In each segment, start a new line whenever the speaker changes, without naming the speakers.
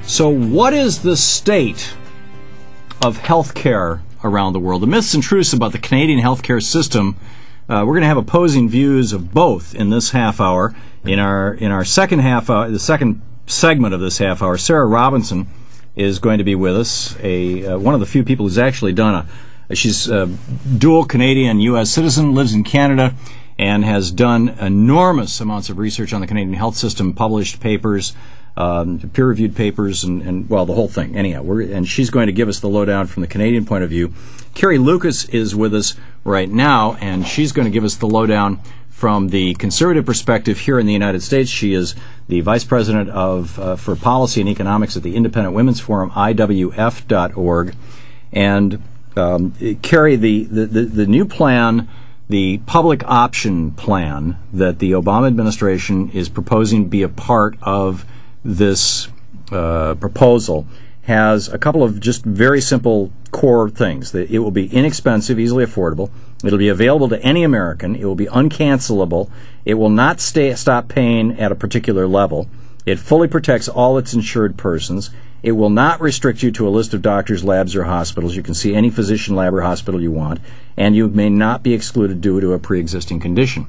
So what is the state of healthcare around the world? The myths and truths about the Canadian healthcare system. We're going to have opposing views of both in this half hour. In our second half hour, the second segment of this half hour, Sara Robinson is going to be with us. One of the few people who's actually done she's a dual Canadian U.S. citizen, lives in Canada, and has done enormous amounts of research on the Canadian health system, published papers, peer-reviewed papers, and well, the whole thing. Anyhow, and she's going to give us the lowdown from the Canadian point of view. Carrie Lukas is with us right now, and she's going to give us the lowdown from the conservative perspective here in the United States. She is the Vice President for Policy and Economics at the Independent Women's Forum, IWF.org. And Carrie, the new plan, the public option plan that the Obama administration is proposing be a part of this proposal has a couple of just very simple core things. That it will be inexpensive, easily affordable. It'll be available to any American. It will be uncancelable. It will not stop paying at a particular level. It fully protects all its insured persons. It will not restrict you to a list of doctors, labs, or hospitals. You can see any physician, lab, or hospital you want, and you may not be excluded due to a pre-existing condition.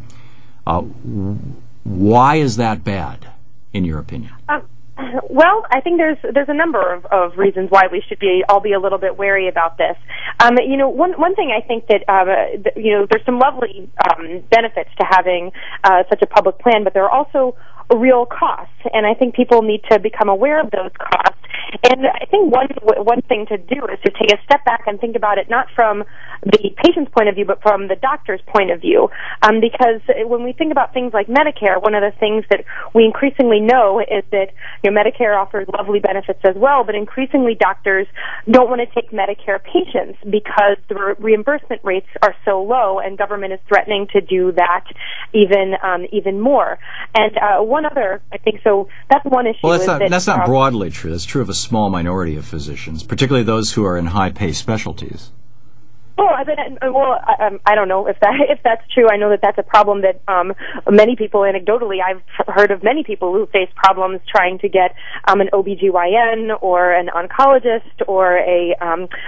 Why is that bad, in your opinion?
Well, I think there's a number of reasons why we should all be a little bit wary about this. One thing I think that there's some lovely benefits to having such a public plan, but there are also real costs, and I think people need to become aware of those costs. And I think one thing to do is to take a step back and think about it not from the patient's point of view, but from the doctor's point of view. Because when we think about things like Medicare, one of the things that we increasingly know is that Medicare offers lovely benefits as well, but increasingly doctors don't want to take Medicare patients because the reimbursement rates are so low, and government is threatening to do that even more. And one other, I think, so that's one issue.
Well, that's not broadly true. That's true of a small minority of physicians, particularly those who are in high-pay specialties.
Oh, I don't know if that's true. I know that that's a problem that many people, anecdotally, I've heard of many people who face problems trying to get an OBGYN or an oncologist or a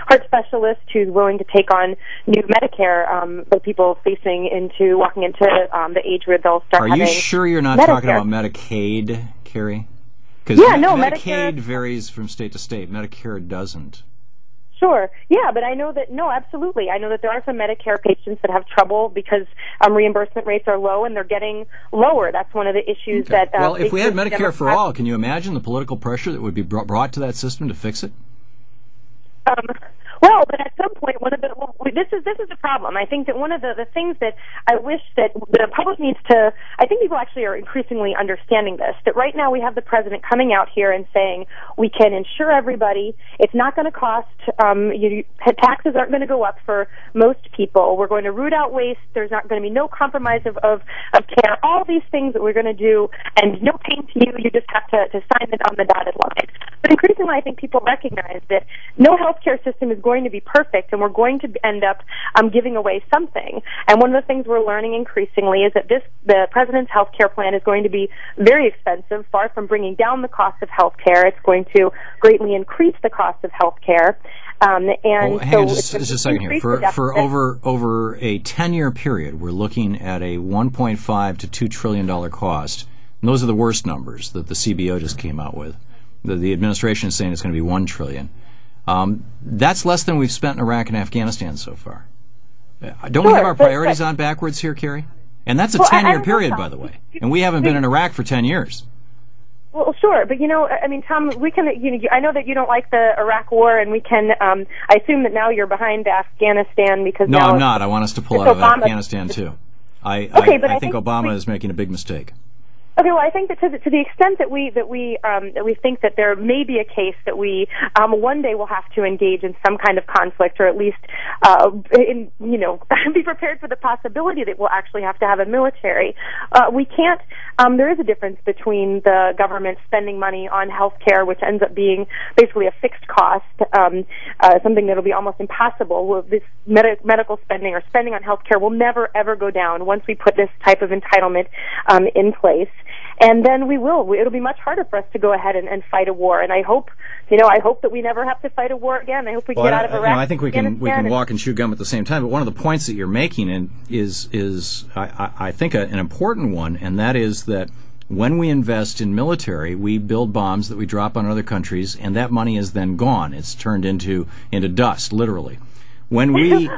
heart specialist who's willing to take on new Medicare for people walking into the age where they'll start having
Are you sure you're not
Medicare.
Talking about Medicaid, Carrie? Because Medicaid varies from state to state. Medicare doesn't.
Sure. Yeah, but I know that, no, absolutely. I know that there are some Medicare patients that have trouble because reimbursement rates are low and they're getting lower. That's one of the issues that...
well, if we had Medicare for all, can you imagine the political pressure that would be brought to that system to fix it?
Well, but at some point, this is the problem. I think that one of the things that I wish that the public needs to, I think people actually are increasingly understanding this, that right now we have the president coming out here and saying we can insure everybody, it's not going to cost, taxes aren't going to go up for most people, we're going to root out waste, there's not going to be no compromise of care, all these things that we're going to do, and no pain to you, you just have to sign it on the dotted line. But increasingly I think people recognize that no healthcare system is going to be perfect, and we're going to end up giving away something. And one of the things we're learning increasingly is that the president's health care plan is going to be very expensive, far from bringing down the cost of health care. It's going to greatly increase the cost of health care.
Hang on just a second here. For over a 10-year period, we're looking at a $1.5 to $2 trillion cost. And those are the worst numbers that the CBO just came out with. The administration is saying it's going to be $1 trillion. That's less than we've spent in Iraq and Afghanistan so far. Don't we have our priorities on backwards here, Carrie? And that's a 10-year period, by the way. And we haven't been in Iraq for 10 years.
Well, sure, but Thom, we can. I know that you don't like the Iraq War, and we can. I assume that now you're behind Afghanistan because
no, I'm not. I want us to pull out of Afghanistan too. I think Obama is making a big mistake.
Okay, well, I think that to the extent that we think that there may be a case that we one day will have to engage in some kind of conflict, or at least be prepared for the possibility that we'll actually have to have a military. We can't. There is a difference between the government spending money on health care, which ends up being basically a fixed cost, something that will be almost impossible. This medical spending or spending on health care will never ever go down once we put this type of entitlement in place. and then it'll be much harder for us to go ahead and fight a war. And I hope that we never have to fight a war again. I hope we can get out of Iraq.
I think we can walk and chew gum at the same time. But one of the points that you're making is I think an important one, and that is that when we invest in military, we build bombs that we drop on other countries, and that money is then gone. It's turned into dust, literally. When we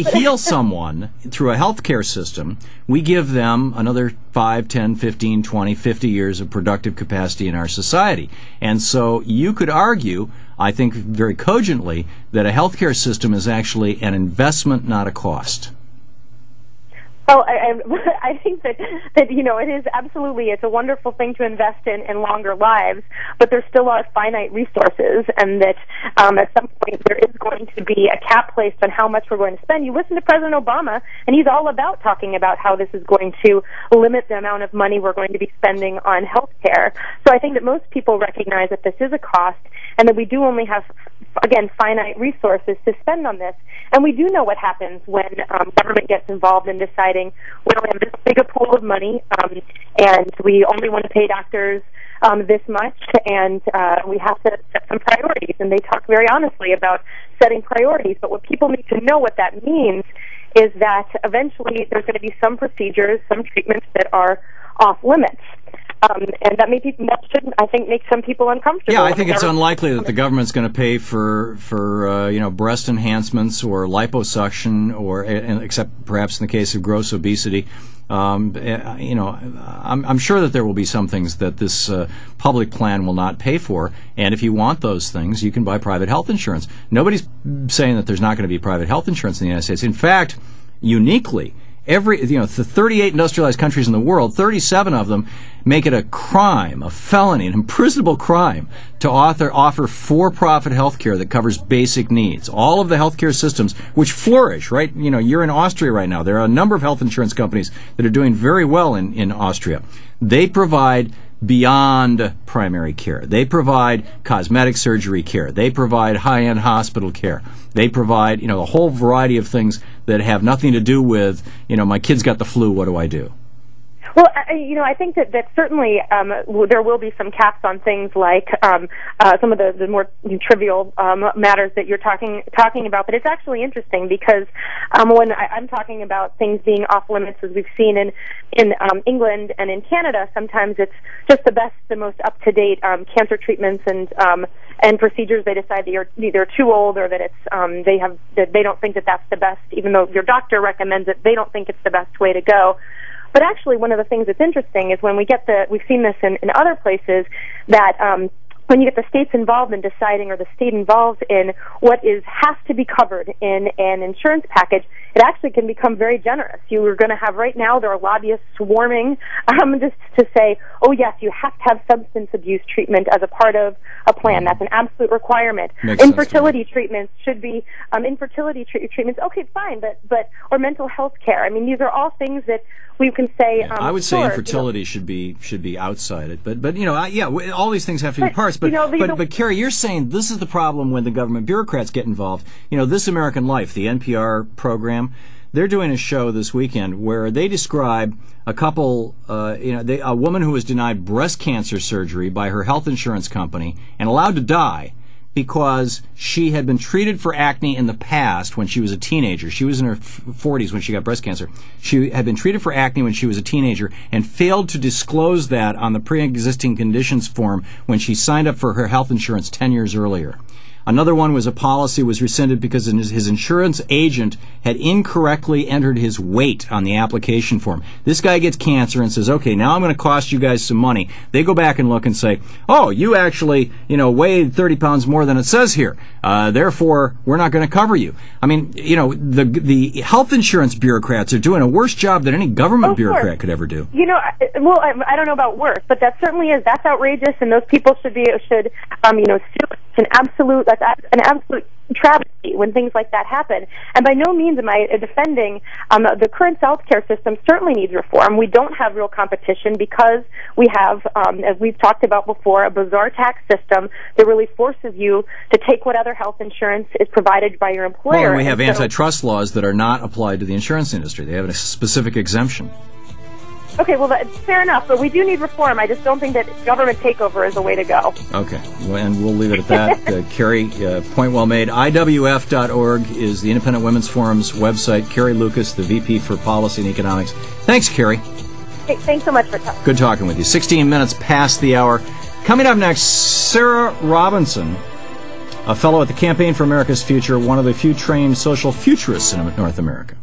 heal someone through a healthcare system, we give them another 5, 10, 15, 20, 50 years of productive capacity in our society. And so you could argue, I think very cogently, that a healthcare system is actually an investment, not a cost.
Oh, I think that it is absolutely, it's a wonderful thing to invest in longer lives, but there still are finite resources, and that at some point there is going to be a cap placed on how much we're going to spend. You listen to President Obama, and he's all about talking about how this is going to limit the amount of money we're going to be spending on health care. So I think that most people recognize that this is a cost, and that we do only have, again, finite resources to spend on this. And we do know what happens when government gets involved in deciding we only have this big a pool of money, and we only want to pay doctors this much, and we have to set some priorities. And they talk very honestly about setting priorities. But what people need to know what that means is that eventually there's going to be some procedures, some treatments that are off limits. And that should, I think, make some people uncomfortable.
Yeah, I think it's unlikely that the government's going to pay for breast enhancements or liposuction, or except perhaps in the case of gross obesity. I'm sure that there will be some things that this public plan will not pay for, and if you want those things, you can buy private health insurance. Nobody's saying that there's not going to be private health insurance in the United States. In fact, uniquely, the 38 industrialized countries in the world, 37 of them make it a crime, a felony, an imprisonable crime to offer for-profit health care that covers basic needs. All of the healthcare systems, which flourish, right? You're in Austria right now. There are a number of health insurance companies that are doing very well in Austria. They provide beyond primary care. They provide cosmetic surgery care. They provide high-end hospital care. They provide, a whole variety of things that have nothing to do with, my kid's got the flu, what do I do?
Well, I think that certainly there will be some caps on things like some of the more trivial matters that you're talking about. But it's actually interesting because when I'm talking about things being off limits, as we've seen in England and in Canada, sometimes it's just the most up-to-date cancer treatments and procedures. They decide that you're either too old or that they don't think that that's the best, even though your doctor recommends it. They don't think it's the best way to go. But actually, one of the things that's interesting is when we've seen this in other places, that when you get the states involved in deciding, or the state involved in what has to be covered in an insurance package, it actually can become very generous. You are going to have, right now, there are lobbyists swarming just to say, oh yes, you have to have substance abuse treatment as a part of a plan. That's an absolute requirement. Infertility treatments should be, treatments, okay, fine, but or mental health care. I mean, these are all things that we can say.
I would say infertility should be outside it, but all these things have to be parts. But Carrie, you're saying this is the problem when the government bureaucrats get involved. This American Life, the NPR program, they're doing a show this weekend where they describe a couple, a woman who was denied breast cancer surgery by her health insurance company and allowed to die because she had been treated for acne in the past when she was a teenager. She was in her 40s when she got breast cancer. She had been treated for acne when she was a teenager and failed to disclose that on the pre-existing conditions form when she signed up for her health insurance 10 years earlier. Another one was a policy was rescinded because his insurance agent had incorrectly entered his weight on the application form. This guy gets cancer and says, okay, now I'm going to cost you guys some money. They go back and look and say, oh, you actually, weighed 30 pounds more than it says here. Therefore, we're not going to cover you. I mean, the health insurance bureaucrats are doing a worse job than any government bureaucrat could ever do.
I don't know about worse, but that certainly is. That's outrageous, and those people should sue. That's an absolute travesty when things like that happen. And by no means am I defending the current health care system. Certainly needs reform. We don't have real competition because we have, as we've talked about before, a bizarre tax system that really forces you to take what other health insurance is provided by your employer.
Well, and we have antitrust laws that are not applied to the insurance industry. They have a specific exemption.
Okay, well, that's fair enough, but we do need reform. I just don't think that government takeover is the way to go.
Okay, well, and we'll leave it at that. Carrie, point well made. IWF.org is the Independent Women's Forum's website. Carrie Lukas, the VP for Policy and Economics. Thanks, Carrie.
Hey, thanks so much for talking.
Good talking with you. 16 minutes past the hour. Coming up next, Sara Robinson, a fellow at the Campaign for America's Future, one of the few trained social futurists in North America.